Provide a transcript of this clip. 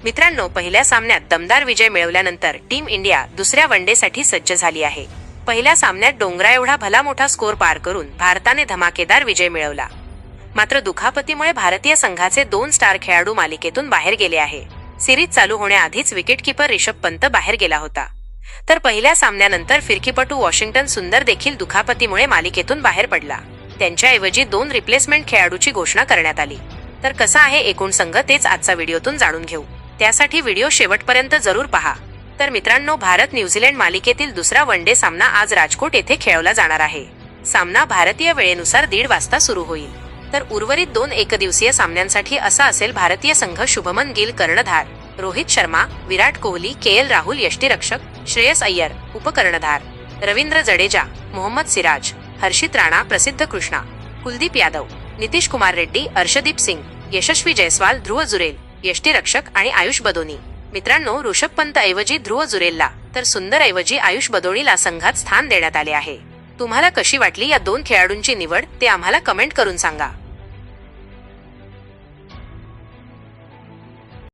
मित्रांनो, पहिल्या सामन्यात दमदार विजय मिळवल्यानंतर टीम इंडिया दुसऱ्या वनडेसाठी सज्ज झाली आहे. पहिल्या सामन्यात डोंगरा एवढा भला मोठा स्कोर पार करून भारताने धमाकेदार विजय मिळवला. मात्र दुखापतीमुळे भारतीय संघाचे 2 स्टार खेळाडू मालिकेतून बाहेर गेले आहे. सिरीज चालू होण्याआधीच विकेटकीपर रिषभ पंत बाहेर गेला होता. तर पहिल्या सामन्यानंतर फिरकीपटू वॉशिंग्टन सुंदर देखील दुखापतीमुळे मालिकेतून बाहेर पडला. त्यांच्याऐवजी 2 रिप्लेसमेंट खेळाडूची घोषणा करण्यात आली. तर कसा आहे एकूण संघ तेच आजचा व्हिडिओतून जाणून घेऊ. त्यासाठी व्हिडिओ शेवटपर्यंत जरूर पहा. तर मित्रांनो, भारत न्यूझीलंड मालिकेतील दुसरा वनडे सामना आज राजकोट येथे खेळवला जाणार आहे. सामना भारतीय वेळेनुसार 1:30 वाजता सुरू होईल. तर उर्वरित 2 एकदिवसीय सामन्यांसाठी असा असेल भारतीय संघ: शुभमन गिल कर्णधार, रोहित शर्मा, विराट कोहली, के. राहुल यष्टीरक्षक, श्रेयस अय्यर उपकर्णधार, रवींद्र जडेजा, मोहम्मद सिराज, हर्षित राणा, प्रसिद्ध कृष्णा, कुलदीप यादव, नितीश कुमार रेड्डी, अर्शदीप सिंग, यशस्वी जयस्वाल, ध्रुव जुरेल यष्टीरक्षक आणि आयुष बदोनी. मित्रांनो, ऋषभ पंत ऐवजी ध्रुव जुरेलला तर सुंदर ऐवजी आयुष बदोनीला संघात स्थान देण्यात आले आहे. तुम्हाला कशी वाटली या 2 खेळाडूंची निवड ते आम्हाला कमेंट करून सांगा.